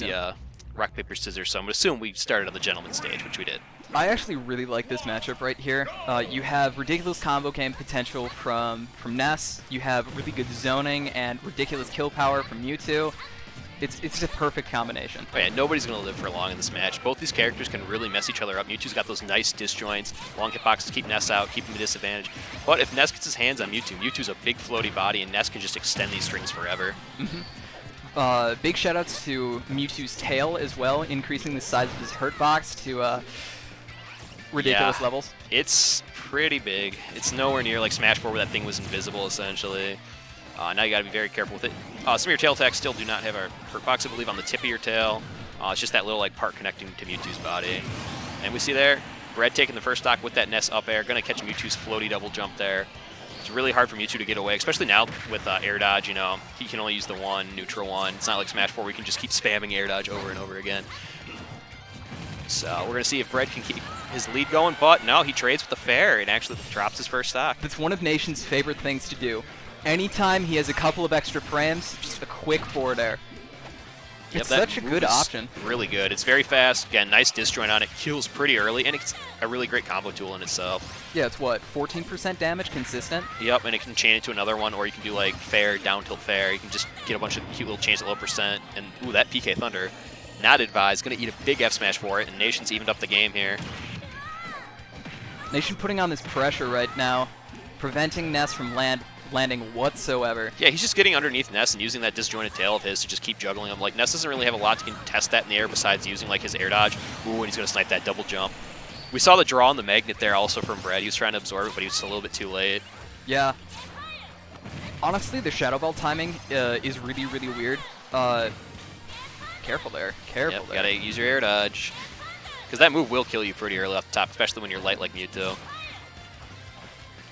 see rock, paper, scissors, so I'm going to assume we started on the gentleman stage, which we did. I actually really like this matchup right here. You have ridiculous combo game potential from Ness. You have really good zoning and ridiculous kill power from Mewtwo. It's a perfect combination. Oh yeah, nobody's going to live for long in this match. Both these characters can really mess each other up. Mewtwo's got those nice disjoints, long hitboxes keep Ness out, keep him at a disadvantage. But if Ness gets his hands on Mewtwo, Mewtwo's a big floaty body, and Ness can just extend these strings forever. Big shoutouts to Mewtwo's tail as well, increasing the size of his hurt box to ridiculous levels. It's pretty big. It's nowhere near like Smash 4 where that thing was invisible, essentially. Now you got to be very careful with it. Some of your tail attacks still do not have a hurt box, I believe, on the tip of your tail. It's just that little like part connecting to Mewtwo's body. And we see there, Bread taking the first stock with that Ness up air, going to catch Mewtwo's floaty double jump there. It's really hard for Mewtwo to get away, especially now with air dodge. You know, he can only use the one, neutral one. It's not like Smash 4 where we can just keep spamming air dodge over and over again. So we're going to see if Bread can keep his lead going, but no, he trades with the fair and actually drops his first stock. That's one of Nation's favorite things to do. Anytime he has a couple of extra frames, just a quick forward air. It's such a good option. Really good. It's very fast. Again, nice disjoint on it. Kills pretty early, and it's a really great combo tool in itself. Yeah, it's what, 14% damage consistent? Yep, and it can chain into another one, or you can do like fair, down tilt fair. You can just get a bunch of cute little chains at low percent. And ooh, that PK Thunder. Not advised. Going to eat a big F smash for it, and Nation's evened up the game here. Nation putting on this pressure right now, preventing Ness from landing whatsoever. Yeah, he's just getting underneath Ness and using that disjointed tail of his to just keep juggling him. Like, Ness doesn't really have a lot to contest that in the air besides using like his air dodge. Ooh, and he's going to snipe that double jump. We saw the draw on the magnet there also from Brad. He was trying to absorb it, but he was a little bit too late. Yeah. Honestly, the Shadow Ball timing is really, really weird. Careful there. Careful there. Gotta use your air dodge. Because that move will kill you pretty early off the top, especially when you're light like Mewtwo.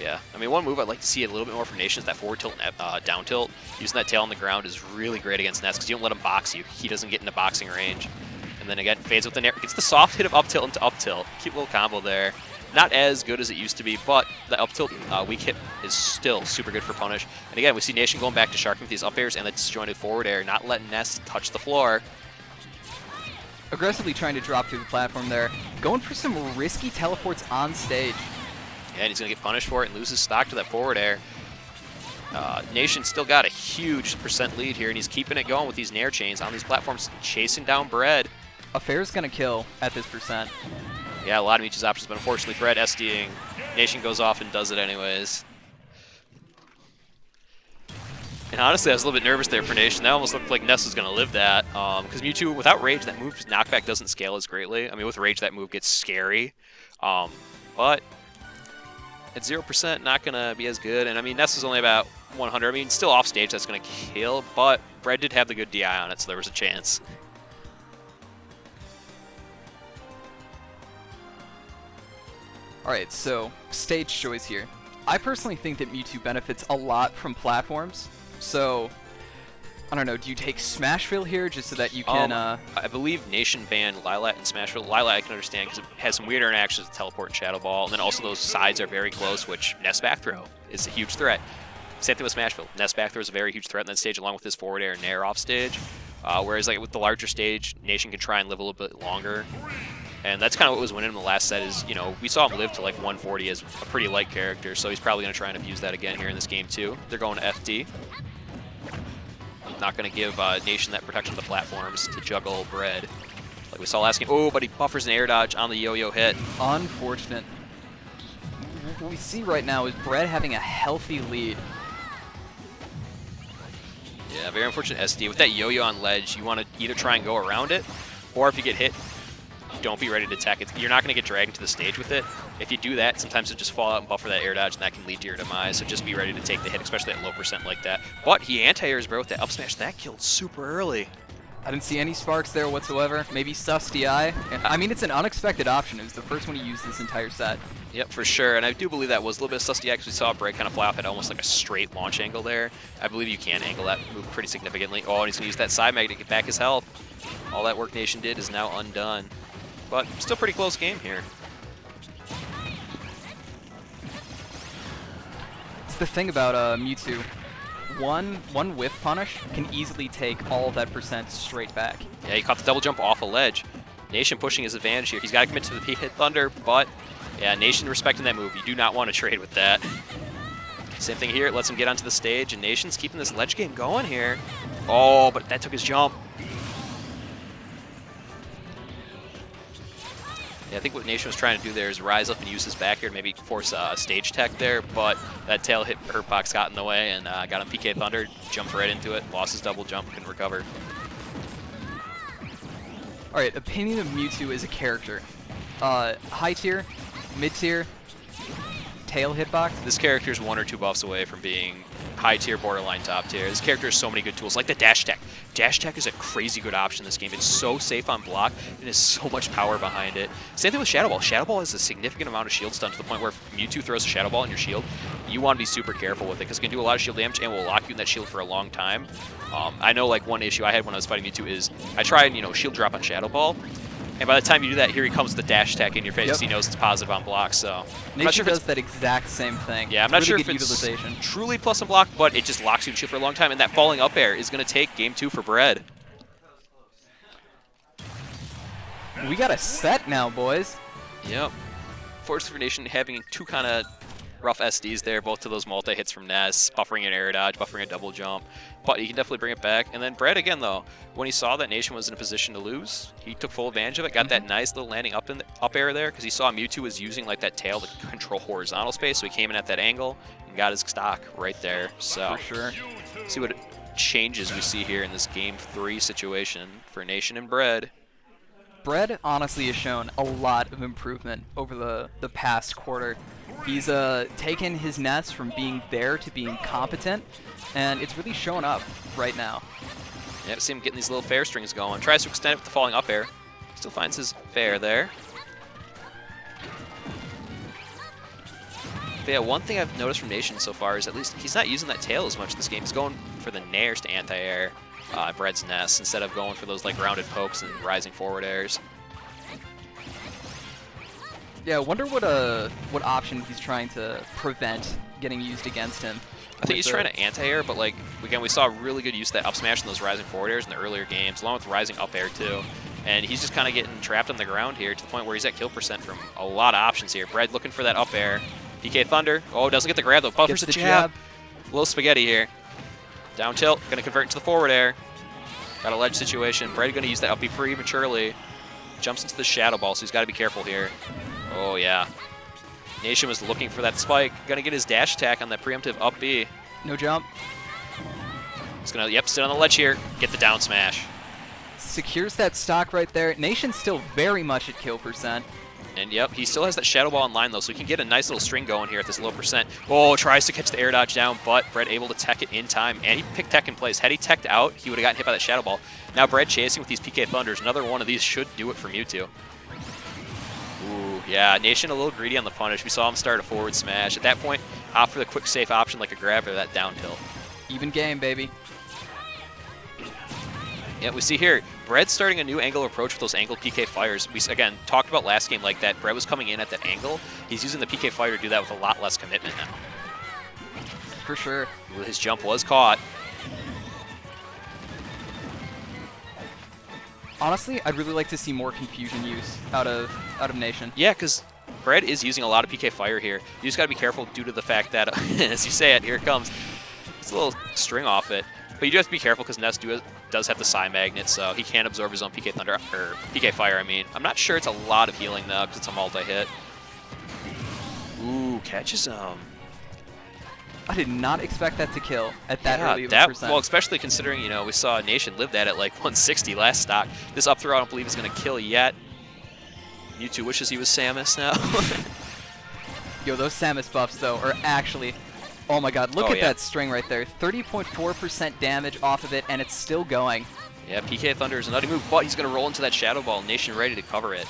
Yeah, I mean, one move I'd like to see a little bit more from Nation is that forward tilt and down tilt. Using that tail on the ground is really great against Ness because you don't let him box you. He doesn't get into boxing range. And then again, fades with the nair. Gets the soft hit of up tilt into up tilt. Cute little combo there. Not as good as it used to be, but the up tilt weak hit is still super good for punish. And again, we see Nation going back to sharking with these up airs and the disjointed forward air, not letting Ness touch the floor. Aggressively trying to drop through the platform there. Going for some risky teleports on stage. Yeah, and he's going to get punished for it and lose his stock to that forward air. Nation still got a huge percent lead here, and he's keeping it going with these nair chains on these platforms, chasing down Bread. A fair's going to kill at this percent. Yeah, a lot of each's options, but unfortunately Bread SDing. Nation goes off and does it anyways. And honestly, I was a little bit nervous there for Nation. That almost looked like Ness was going to live that. Because Mewtwo, without Rage, that move's knockback doesn't scale as greatly. I mean, with Rage, that move gets scary. But at 0%, not going to be as good. And I mean, Ness is only about 100. I mean, still off stage, that's going to kill. But Bread did have the good DI on it, so there was a chance. Alright, so stage choice here. I personally think that Mewtwo benefits a lot from platforms. So, I don't know, do you take Smashville here just so that you can... I believe Nation banned Lilat and Smashville. Lilat I can understand because it has some weird interactions with Teleport and Shadow Ball, and then also those sides are very close, which Ness back throw is a huge threat. Same thing with Smashville. Ness back throw is a very huge threat in that stage, along with his forward air and nair off stage. Whereas like with the larger stage, Nation can try and live a little bit longer. And that's kind of what was winning him the last set is, you know, we saw him live to like 140 as a pretty light character, so he's probably going to try and abuse that again here in this game too. They're going to FD. Not going to give Nation that protection of the platforms to juggle Bread. Like we saw last game. Oh, but he buffers an air dodge on the yo-yo hit. Unfortunate. What we see right now is Bread having a healthy lead. Yeah, very unfortunate SD. With that yo-yo on ledge, you want to either try and go around it, or if you get hit, don't be ready to attack it. You're not going to get dragged into the stage with it. If you do that, sometimes you'll just fall out and buffer that air dodge, and that can lead to your demise. So just be ready to take the hit, especially at low percent like that. But he anti-airs, bro, with that up smash. That killed super early. I didn't see any sparks there whatsoever. Maybe sus DI. I mean, it's an unexpected option. It was the first one he used this entire set. Yep, for sure. And I do believe that was a little bit of sus DI because we saw Break kind of fly off at almost like a straight launch angle there. I believe you can angle that move pretty significantly. Oh, and he's going to use that side mag to get back his health. All that work Nation did is now undone. But still pretty close game here. It's the thing about Mewtwo. one whiff punish can easily take all of that percent straight back. Yeah, he caught the double jump off a ledge. Nation pushing his advantage here. He's got to commit to the hit Thunder, but yeah, Nation respecting that move. You do not want to trade with that. Same thing here. It lets him get onto the stage, and Nation's keeping this ledge game going here. Oh, but that took his jump. Yeah, I think what Nation was trying to do there is rise up and use his back air to maybe force a stage tech there, but that tail hit Hurtbox got in the way and got him PK Thunder, jumped right into it, lost his double jump, couldn't recover. Alright, opinion of Mewtwo as a character. High tier, mid tier, tail hitbox. This character is 1 or 2 buffs away from being high tier, borderline top tier. This character has so many good tools, like the dash tech. Dash tech is a crazy good option in this game. It's so safe on block, and has so much power behind it. Same thing with Shadow Ball. Shadow Ball has a significant amount of shield stun to the point where if Mewtwo throws a Shadow Ball in your shield, you want to be super careful with it because it can do a lot of shield damage and will lock you in that shield for a long time. I know like one issue I had when I was fighting Mewtwo is I try and shield drop on Shadow Ball, and by the time you do that, here he comes with the dash tech in your face. Yep. He knows it's positive on block, so I'm not sure does that exact same thing. Yeah, I'm not sure if it's truly plus on block, but it just locks you in shield for a long time, and that falling up air is going to take game 2 for Bread. We got a set now, boys. Yep. Force for Nation having 2 kind of rough SDs there, both to those multi-hits from Ness, buffering an air dodge, buffering a double jump, but he can definitely bring it back. And then Brad again, though, when he saw that Nation was in a position to lose, he took full advantage of it, got that nice little landing up in the up air there, because he saw Mewtwo was using like that tail to control horizontal space, so he came in at that angle and got his stock right there. So for sure. See what changes we see here in this game 3 situation for Nation and Bread. Bread honestly has shown a lot of improvement over the past quarter. He's taken his Ness from being there to being competent, and it's really showing up right now. Yeah, see him getting these little fair strings going. Tries to extend it with the falling up air. Still finds his fair there. But yeah, one thing I've noticed from Nation so far is at least he's not using that tail as much this game. He's going for the nairs to anti-air Bread's Ness instead of going for those like rounded pokes and rising forward airs. Yeah, I wonder what option he's trying to prevent getting used against him. I think he's trying to anti-air, but like again, we saw really good use of that up smash and those rising forward airs in the earlier games, along with rising up air too. And he's just kind of getting trapped on the ground here to the point where he's at kill percent from a lot of options here. Bread looking for that up air. PK Thunder. Oh, doesn't get the grab though. Buffers the jab. Little spaghetti here. Down tilt. Going to convert into the forward air. Got a ledge situation. Bread going to use that up B prematurely. Jumps into the Shadow Ball, so he's got to be careful here. Oh, yeah. Nation was looking for that spike. Going to get his dash attack on that preemptive up B. No jump. He's going to, sit on the ledge here. Get the down smash. Secures that stock right there. Nation's still very much at kill percent. And yep, he still has that Shadow Ball in line though, so he can get a nice little string going here at this low percent. Oh, tries to catch the air dodge down, but Bread able to tech it in time, and he picked tech in place. Had he teched out, he would have gotten hit by that Shadow Ball. Now Bread chasing with these PK Thunders. Another one of these should do it for Mewtwo. Ooh, yeah, Nation a little greedy on the punish. We saw him start a forward smash. At that point, opt for the quick safe option like a grab or that down tilt. Even game, baby. Yeah, we see here, Bread starting a new angle approach with those angled PK fires. We, again, talked about last game like that. Bread was coming in at that angle. He's using the PK fire to do that with a lot less commitment now. For sure. His jump was caught. Honestly, I'd really like to see more confusion use out of Nation. Yeah, because Bread is using a lot of PK fire here. You just got to be careful due to the fact that, as you say it, here it comes. It's a little string off it. But you do have to be careful because Ness does have the Psy Magnet, so he can absorb his own PK Thunder, or PK Fire, I mean. I'm not sure it's a lot of healing, though, because it's a multi-hit. Ooh, catches him. I did not expect that to kill at that early of a percent. Well, especially considering, we saw Nation live that at like 160 last stock. This up throw I don't believe is going to kill yet. Mewtwo wishes he was Samus now. Yo, those Samus buffs, though, are actually... Oh my god, look at that string right there. 30.4% damage off of it, and it's still going. Yeah, PK Thunder is a nutty move, but he's going to roll into that Shadow Ball. Nation ready to cover it.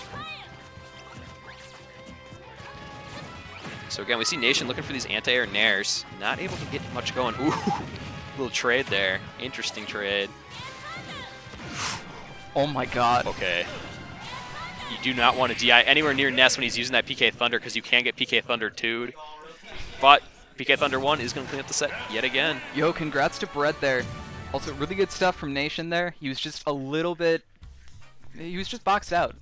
So again, we see Nation looking for these anti-air nairs. Not able to get much going. Ooh, little trade there. Interesting trade. Oh my god. Okay. You do not want to DI anywhere near Ness when he's using that PK Thunder because you can get PK Thunder 2'd. But PK Thunder 1 is going to clean up the set yet again. Yo, congrats to Brett there. Also, really good stuff from Nation there. He was just a little bit... He was just boxed out.